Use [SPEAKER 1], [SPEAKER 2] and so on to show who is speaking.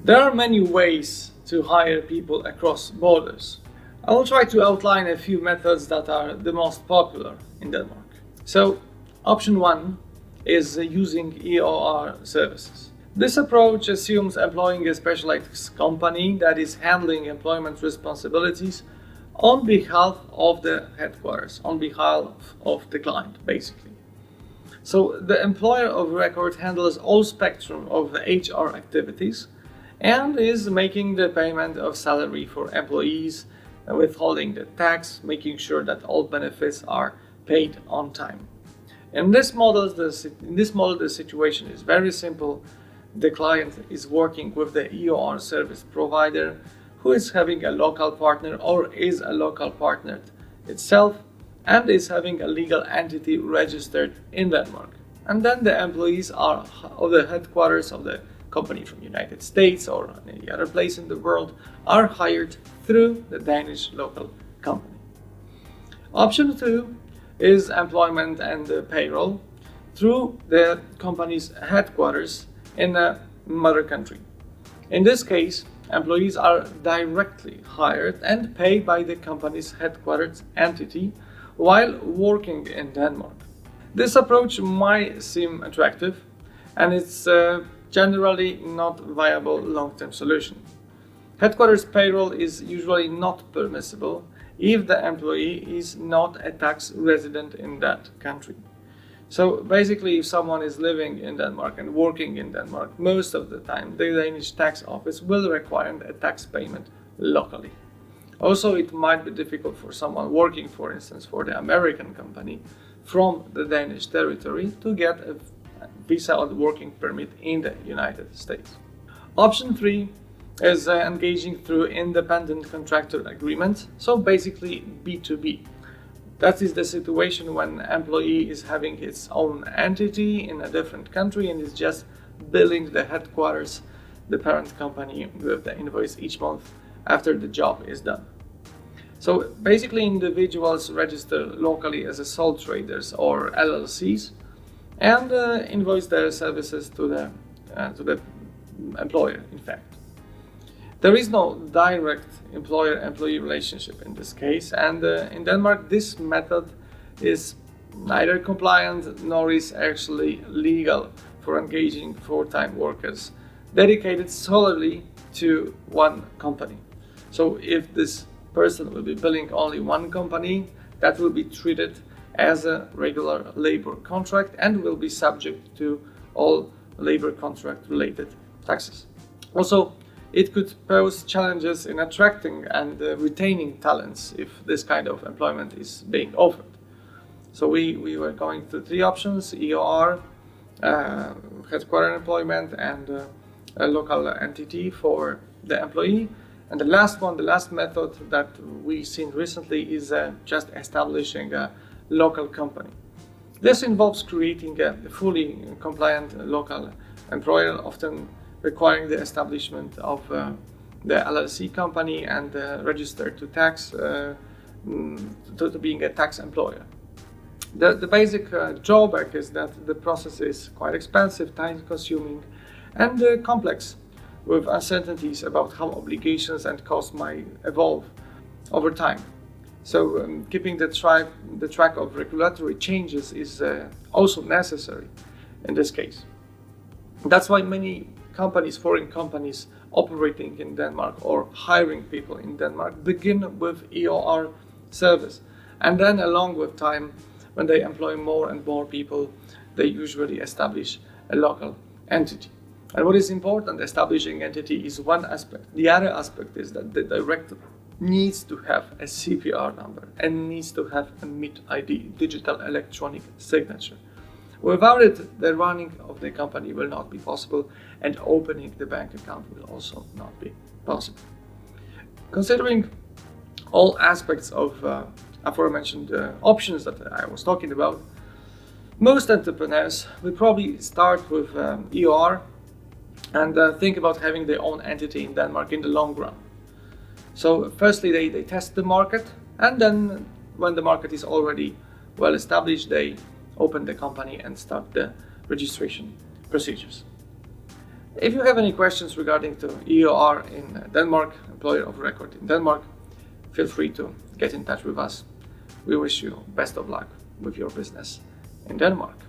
[SPEAKER 1] There are many ways to hire people across borders. I will try to outline a few methods that are the most popular in Denmark. So, option one is using EOR services. This approach assumes employing a specialized company that is handling employment responsibilities on behalf of the headquarters, on behalf of the client, basically. So the employer of record handles all spectrum of HR activities and is making the payment of salary for employees, withholding the tax, making sure that all benefits are paid on time. In this model, the situation is very simple. The client is working with the EOR service provider who is having a local partner or is a local partner itself and is having a legal entity registered in Denmark. And then the employees are of the headquarters of the company from United States or any other place in the world are hired through the Danish local company. Option two is employment and payroll through the company's headquarters in a mother country. In this case, employees are directly hired and paid by the company's headquarters entity while working in Denmark. This approach might seem attractive, and it's generally not a viable long-term solution. Headquarters payroll is usually not permissible if the employee is not a tax resident in that country. So basically, if someone is living in Denmark and working in Denmark, most of the time the Danish tax office will require a tax payment locally. Also, it might be difficult for someone working, for instance, for the American company from the Danish territory to get a visa or working permit in the United States. Option three is engaging through independent contractor agreements, so basically B2B. That is the situation when an employee is having its own entity in a different country and is just billing the headquarters, the parent company, with the invoice each month after the job is done. So basically individuals register locally as a sole traders or LLCs and invoice their services to the employer, in fact. There is no direct employer-employee relationship in this case, and in Denmark this method is neither compliant nor is actually legal for engaging full-time workers dedicated solely to one company. So if this person will be billing only one company, that will be treated as a regular labor contract and will be subject to all labor contract related taxes. Also, it could pose challenges in attracting and retaining talents if this kind of employment is being offered. So we were going through three options: EOR, headquarter employment, and a local entity for the employee. And the last method that we've seen recently is just establishing a local company. This involves creating a fully compliant local employer, often requiring the establishment of the LLC company and registered to tax, to being a tax employer. The basic drawback is that the process is quite expensive, time-consuming, and complex, with uncertainties about how obligations and costs might evolve over time. So keeping the track of regulatory changes is also necessary in this case. That's why many foreign companies operating in Denmark or hiring people in Denmark begin with EOR service. And then along with time, when they employ more and more people, they usually establish a local entity. And what is important, establishing entity is one aspect. The other aspect is that the director needs to have a CPR number and needs to have a MitID, digital electronic signature. Without it, the running of the company will not be possible, and opening the bank account will also not be possible. Considering all aspects of aforementioned options that I was talking about, most entrepreneurs will probably start with EOR and think about having their own entity in Denmark in the long run. So firstly, they test the market, and then when the market is already well established, they open the company and start the registration procedures. If you have any questions regarding to EOR in Denmark, Employer of Record in Denmark, feel free to get in touch with us. We wish you best of luck with your business in Denmark.